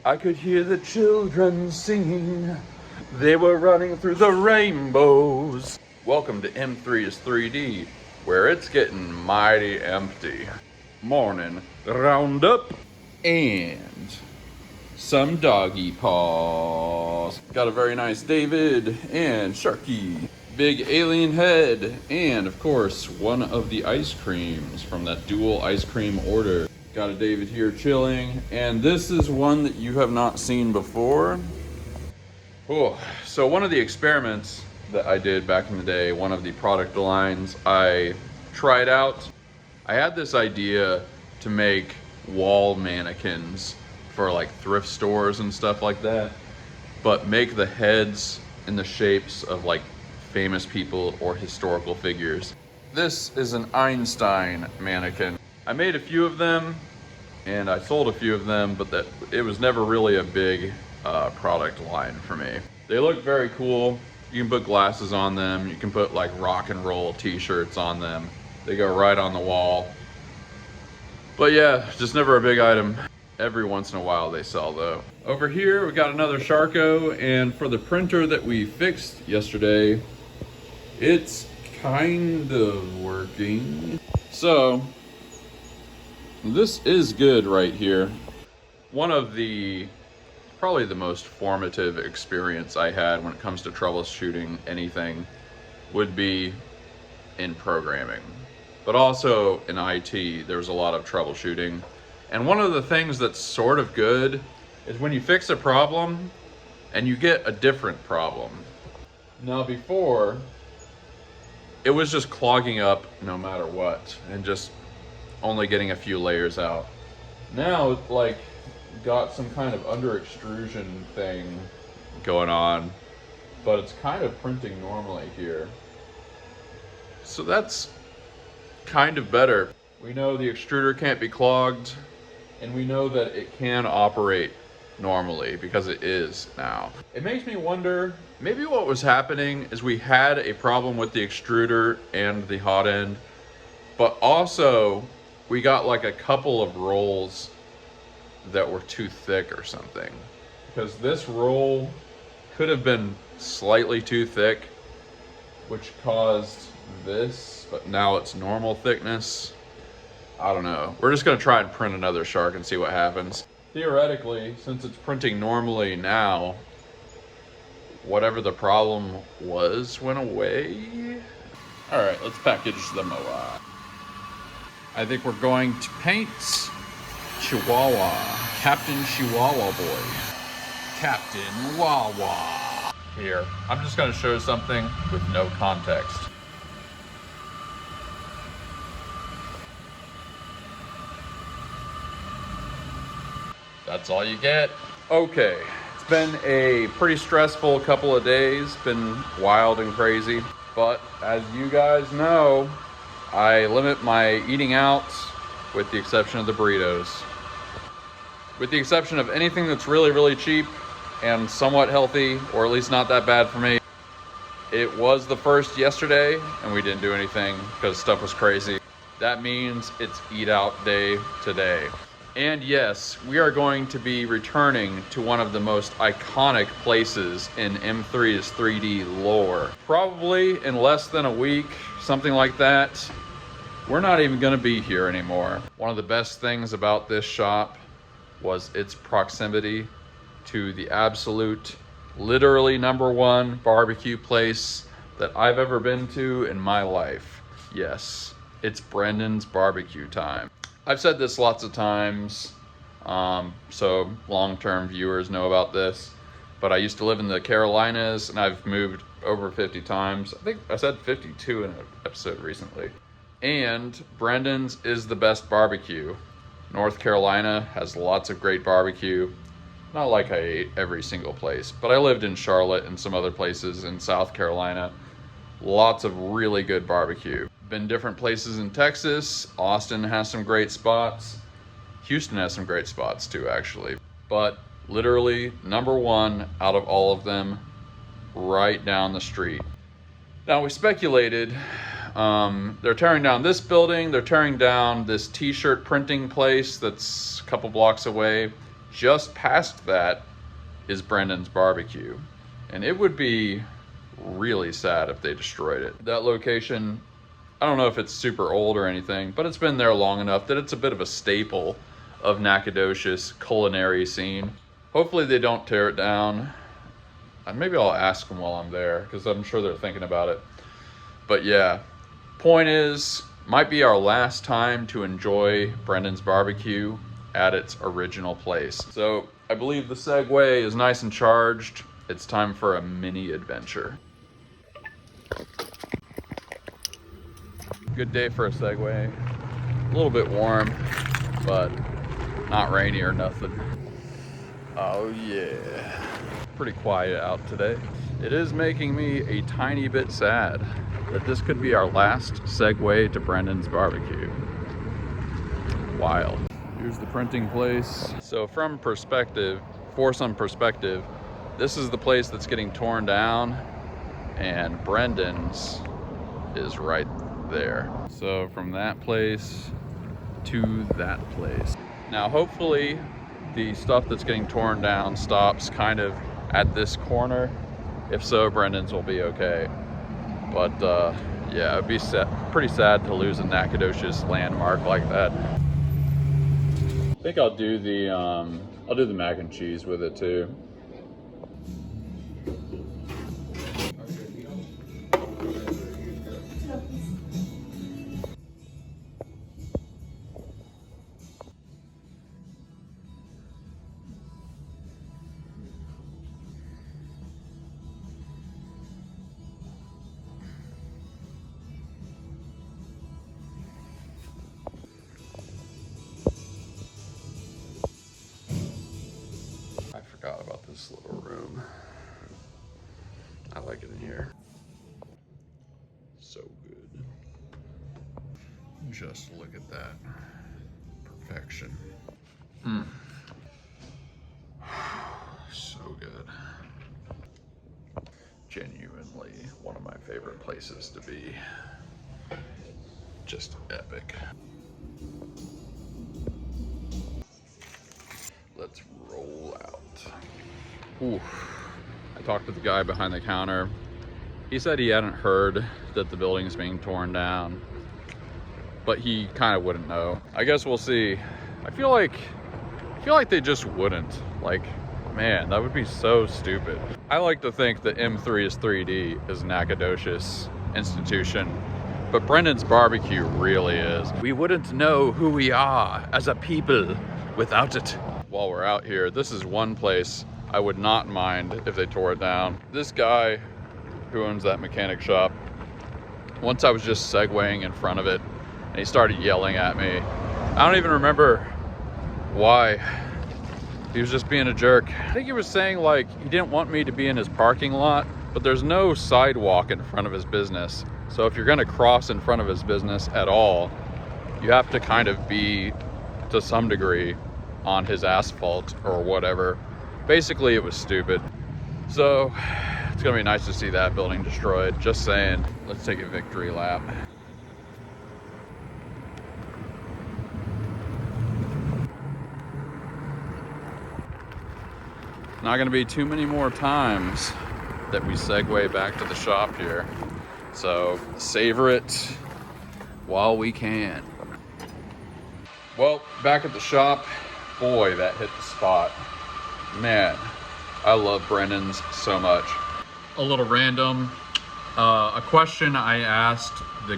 I could hear the children singing. They were running through the rainbows. Welcome to M3's 3D, where it's getting mighty empty. Morning roundup and some doggy paws. Got a very nice David and Sharky. Big alien head, and of course, one of the ice creams from that dual ice cream order. Got a David here chilling, and this is one that you have not seen before. Oh, so one of the experiments that I did back in the day, one of the product lines I tried out, I had this idea to make wall mannequins for like thrift stores and stuff like that, but make the heads in the shapes of like famous people or historical figures. This is an Einstein mannequin. I made a few of them and I sold a few of them, but that it was never really a big product line for me. They look very cool. You can put glasses on them. You can put like rock and roll t-shirts on them. They go right on the wall. But yeah, just never a big item. Every once in a while they sell though. Over here we got another Sharko, and for the printer that we fixed yesterday, it's kind of working. So this is good right here. One of the probably the most formative experience I had when it comes to troubleshooting anything would be in programming, but also in IT. There's a lot of troubleshooting, and one of the things that's sort of good is when you fix a problem and you get a different problem. Now before, it was just clogging up no matter what and just only getting a few layers out. Now it's like got some kind of under extrusion thing going on, but it's kind of printing normally here. So that's kind of better. We know the extruder can't be clogged, and we know that it can operate normally because it is now. It makes me wonder, maybe what was happening is we had a problem with the extruder and the hot end, but also we got like a couple of rolls that were too thick or something. Because this roll could have been slightly too thick, which caused this, but now it's normal thickness. I don't know. We're just gonna try and print another shark and see what happens. Theoretically, since it's printing normally now, whatever the problem was went away. All right, let's package the MOA. I think we're going to paint Chihuahua, Captain Chihuahua boy. Captain Wawa. Here, I'm just gonna show something with no context. That's all you get. Okay, it's been a pretty stressful couple of days, been wild and crazy, but as you guys know, I limit my eating out with the exception of the burritos. With the exception of anything that's really, really cheap and somewhat healthy, or at least not that bad for me. It was the first yesterday and we didn't do anything because stuff was crazy. That means it's eat out day today. And yes, we are going to be returning to one of the most iconic places in M3's 3D lore. Probably in less than a week, something like that. We're not even gonna be here anymore. One of the best things about this shop was its proximity to the absolute, literally #1 barbecue place that I've ever been to in my life. Yes, it's Breyndan's barbecue time. I've said this lots of times, so long-term viewers know about this, but I used to live in the Carolinas and I've moved over 50 times. I think I said 52 in an episode recently. And Breyndan's is the best barbecue. North Carolina has lots of great barbecue. Not like I ate every single place, but I lived in Charlotte and some other places in South Carolina. Lots of really good barbecue. Been different places in Texas. Austin has some great spots. Houston has some great spots too, actually. But literally #1 out of all of them, right down the street. Now we speculated, they're tearing down this building, they're tearing down this t-shirt printing place that's a couple blocks away, Just past that is Breyndan's BBQ. And it would be really sad if they destroyed it. That location, I don't know if it's super old or anything, but it's been there long enough that it's a bit of a staple of Nacogdoches culinary scene. Hopefully they don't tear it down. And maybe I'll ask them while I'm there, because I'm sure they're thinking about it. But yeah, point is, might be our last time to enjoy Breyndan's BBQ at its original place. So I believe the Segway is nice and charged. It's time for a mini adventure. Good day for a Segway. A little bit warm, but not rainy or nothing. Oh yeah. Pretty quiet out today. It is making me a tiny bit sad that this could be our last Segway to Breyndan's BBQ. Wild. Here's the printing place. So for some perspective, this is the place that's getting torn down, and Breyndan's is right there. So from that place to that place. Now hopefully the stuff that's getting torn down stops kind of at this corner. If so, Breyndan's will be okay. But yeah, it'd be pretty sad to lose a Nacogdoches landmark like that. I think I'll do the mac and cheese with it too. Forgot about this little room. I like it in here. So good. Just look at that. Perfection. So good. Genuinely one of my favorite places to be. Just epic. Let's roll out. Ooh. I talked to the guy behind the counter. He said he hadn't heard that the building's being torn down, but he kind of wouldn't know. I guess we'll see. I feel like they just wouldn't. Like, man, that would be so stupid. I like to think that M3 is 3D is a Nacogdoches institution, but Breyndan's BBQ really is. We wouldn't know who we are as a people without it. While we're out here, this is one place I would not mind if they tore it down. This guy who owns that mechanic shop, once I was just segwaying in front of it and he started yelling at me. I don't even remember why. He was just being a jerk. I think he was saying like he didn't want me to be in his parking lot, but there's no sidewalk in front of his business. So if you're gonna cross in front of his business at all, you have to kind of be, to some degree, on his asphalt or whatever. Basically, it was stupid. So it's gonna be nice to see that building destroyed. Just saying. Let's take a victory lap. Not gonna be too many more times that we segue back to the shop here. So savor it while we can. Well, back at the shop, boy, that hit the spot. Man, I love Breyndan's so much. A little random, a question I asked the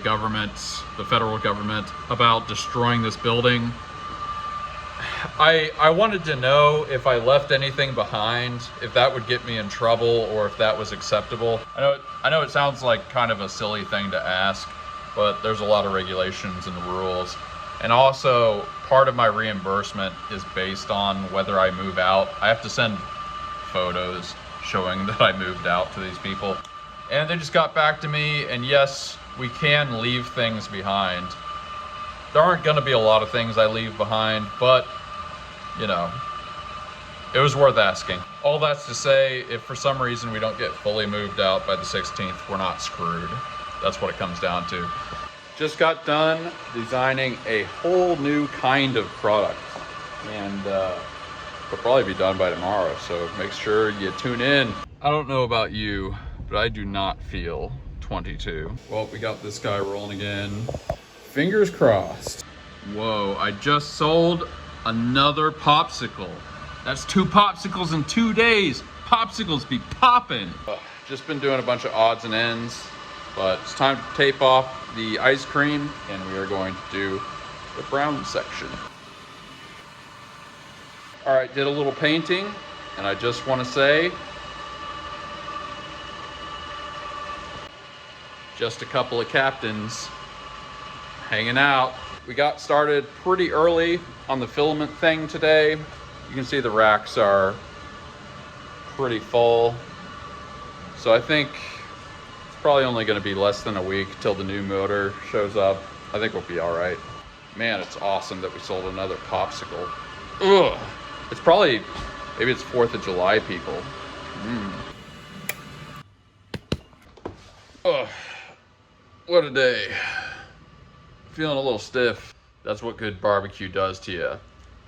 federal government about destroying this building. I wanted to know if I left anything behind, if that would get me in trouble or if that was acceptable. I know it sounds like kind of a silly thing to ask, but there's a lot of regulations and rules. And also, part of my reimbursement is based on whether I move out. I have to send photos showing that I moved out to these people. And they just got back to me, and yes, we can leave things behind. There aren't gonna be a lot of things I leave behind, but, you know, it was worth asking. All that's to say, if for some reason we don't get fully moved out by the 16th, we're not screwed. That's what it comes down to. Just got done designing a whole new kind of product. And It'll probably be done by tomorrow, so make sure you tune in. I don't know about you, but I do not feel 22. Well, we got this guy rolling again. Fingers crossed. Whoa, I just sold another popsicle. That's 2 popsicles in 2 days. Popsicles be popping. Just been doing a bunch of odds and ends, but it's time to tape off the ice cream, and we are going to do the brown section. All right, did a little painting, and I just want to say, just a couple of captains hanging out. We got started pretty early on the filament thing today. You can see the racks are pretty full. So I think it's probably only going to be less than a week till the new motor shows up. I think we'll be all right. Man, it's awesome that we sold another popsicle. Ugh. It's probably, maybe it's 4th of July, people. Ugh. What a day. Feeling a little stiff. That's what good barbecue does to you.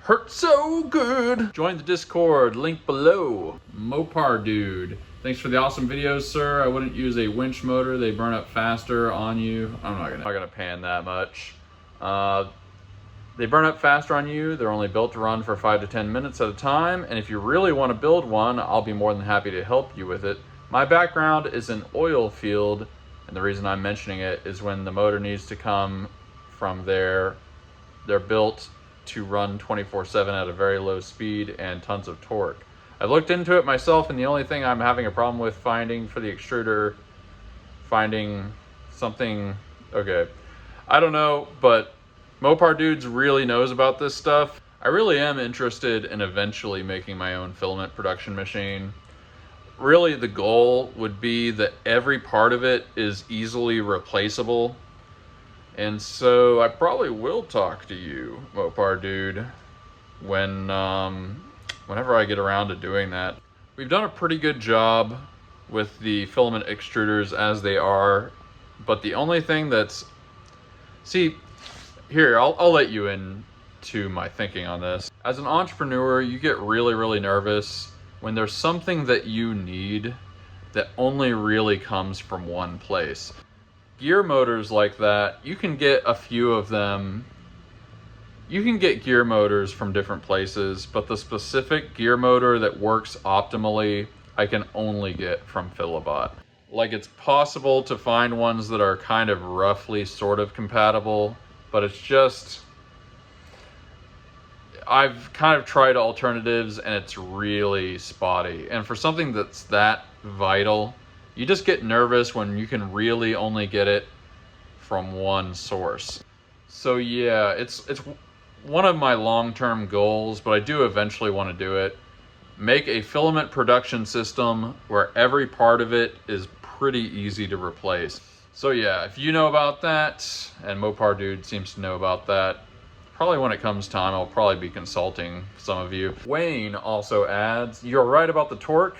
Hurts so good. Join the Discord, link below. Mopar dude. Thanks for the awesome videos, sir. I wouldn't use a winch motor. They burn up faster on you. I'm not gonna pan that much. They burn up faster on you. They're only built to run for 5 to 10 minutes at a time. And if you really want to build one, I'll be more than happy to help you with it. My background is in oil field. And the reason I'm mentioning it is when the motor needs to come from there, they're built to run 24/7 at a very low speed and tons of torque. I've looked into it myself, and the only thing I'm having a problem with finding for the extruder, finding something, okay, I don't know, but Mopar Dudes really knows about this stuff. I really am interested in eventually making my own filament production machine. Really, the goal would be that every part of it is easily replaceable. And so I probably will talk to you, Mopar Dude, whenever I get around to doing that. We've done a pretty good job with the filament extruders as they are, but the only thing that's, see, here, I'll let you into my thinking on this. As an entrepreneur, you get really, really nervous when there's something that you need that only really comes from one place. Gear motors like that, you can get a few of them. You can get gear motors from different places, but the specific gear motor that works optimally, I can only get from Philibot. Like, it's possible to find ones that are kind of roughly sort of compatible, but it's just, I've kind of tried alternatives and it's really spotty. And for something that's that vital, you just get nervous when you can really only get it from one source. So yeah, it's one of my long-term goals, but I do eventually want to do it. Make a filament production system where every part of it is pretty easy to replace. So yeah, if you know about that, and Mopar Dude seems to know about that, probably when it comes time, I'll probably be consulting some of you. Wayne also adds, you're right about the torque.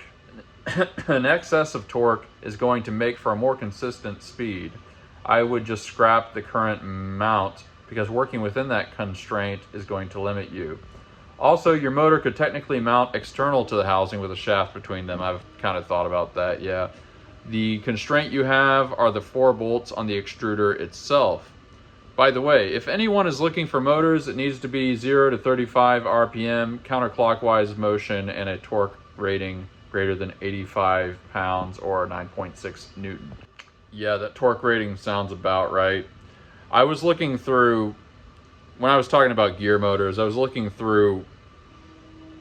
An excess of torque is going to make for a more consistent speed. I would just scrap the current mount because working within that constraint is going to limit you. Also, your motor could technically mount external to the housing with a shaft between them. I've kind of thought about that, yeah. The constraint you have are the 4 bolts on the extruder itself. By the way, if anyone is looking for motors, it needs to be 0 to 35 RPM, counterclockwise motion, and a torque rating greater than 85 pounds or 9.6 Newton. Yeah, that torque rating sounds about right. I was looking through, when I was talking about gear motors, I was looking through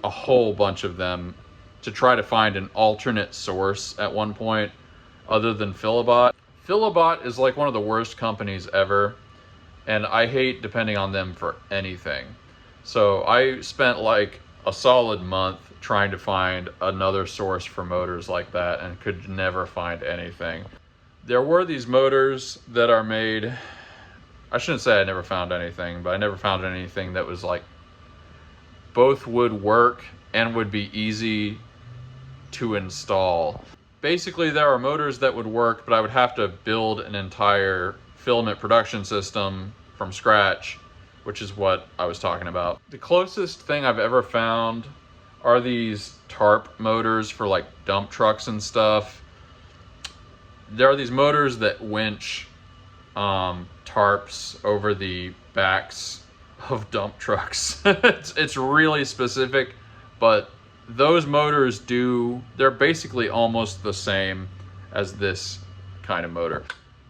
a whole bunch of them to try to find an alternate source at one point other than Philibot. Philibot is like one of the worst companies ever, and I hate depending on them for anything. So I spent like a solid month trying to find another source for motors like that and could never find anything. There were these motors that are made, I shouldn't say I never found anything, but I never found anything that was like both would work and would be easy to install. Basically, there are motors that would work, but I would have to build an entire filament production system from scratch, which is what I was talking about. The closest thing I've ever found are these tarp motors for like dump trucks and stuff. There are these motors that winch tarps over the backs of dump trucks. It's really specific, but those motors they're basically almost the same as this kind of motor.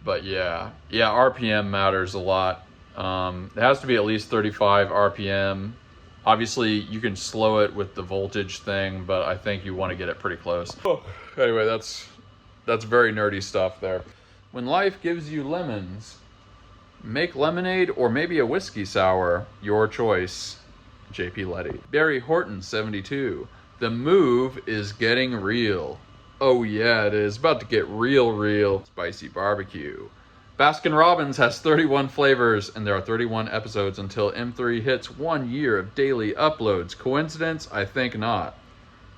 But yeah, RPM matters a lot. It has to be at least 35 RPM. Obviously, you can slow it with the voltage thing, but I think you want to get it pretty close. Oh, anyway, that's very nerdy stuff there. When life gives you lemons, make lemonade or maybe a whiskey sour, your choice. JP Letty. Barry Horton, 72. The move is getting real. Oh yeah, it is. About to get real. Spicy barbecue. Baskin Robbins has 31 flavors, and there are 31 episodes until M3 hits 1 year of daily uploads. Coincidence? I think not.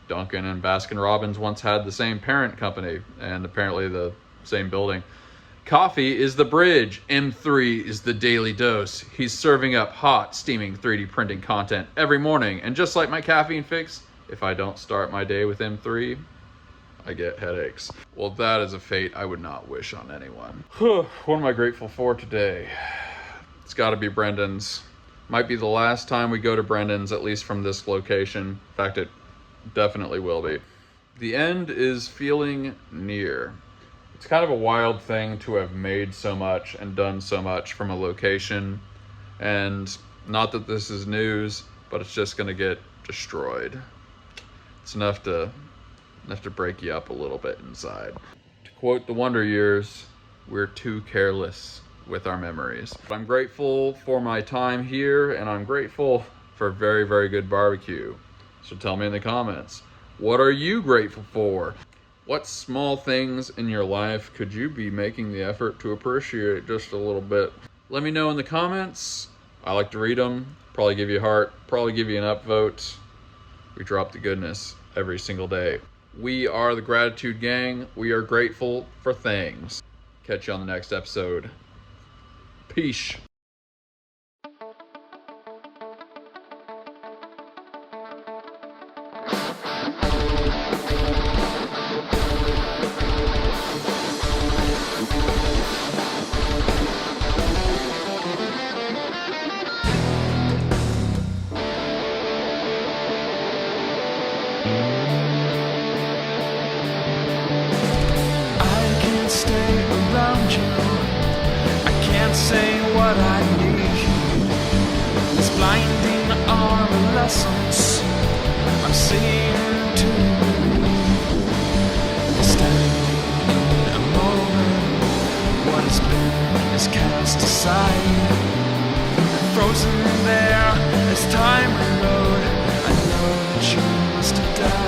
Duncan and Baskin Robbins once had the same parent company, and apparently the same building. Coffee is the bridge. M3 is the daily dose. He's serving up hot, steaming 3D printing content every morning, and just like my caffeine fix, if I don't start my day with M3, I get headaches. Well, that is a fate I would not wish on anyone. What am I grateful for today? It's got to be Breyndan's. Might be the last time we go to Breyndan's, at least from this location. In fact, it definitely will be. The end is feeling near. It's kind of a wild thing to have made so much and done so much from a location. And not that this is news, but it's just going to get destroyed. It's enough to break you up a little bit inside. To quote the Wonder Years, we're too careless with our memories. I'm grateful for my time here, and I'm grateful for very, very good barbecue. So tell me in the comments, what are you grateful for? What small things in your life could you be making the effort to appreciate just a little bit? Let me know in the comments. I like to read them, probably give you a heart, probably give you an upvote. We drop the goodness every single day. We are the Gratitude Gang. We are grateful for things. Catch you on the next episode. Peace. Stay around you. I can't say what I need. This blinding adolescence I'm seeing to standing in a moment. What has been is cast aside, frozen there as time rode. I know that you must have died.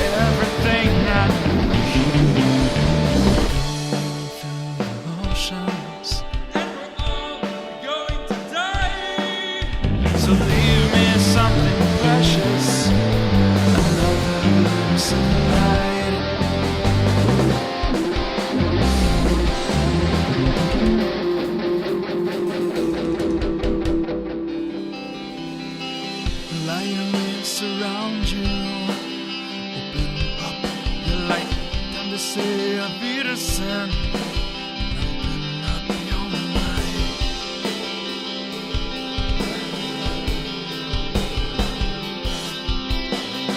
Everything I need. Through emotions, and we're all going to die. So leave me something precious, another glimpse of light. Light lives around you. to say Auf Wiedersehen.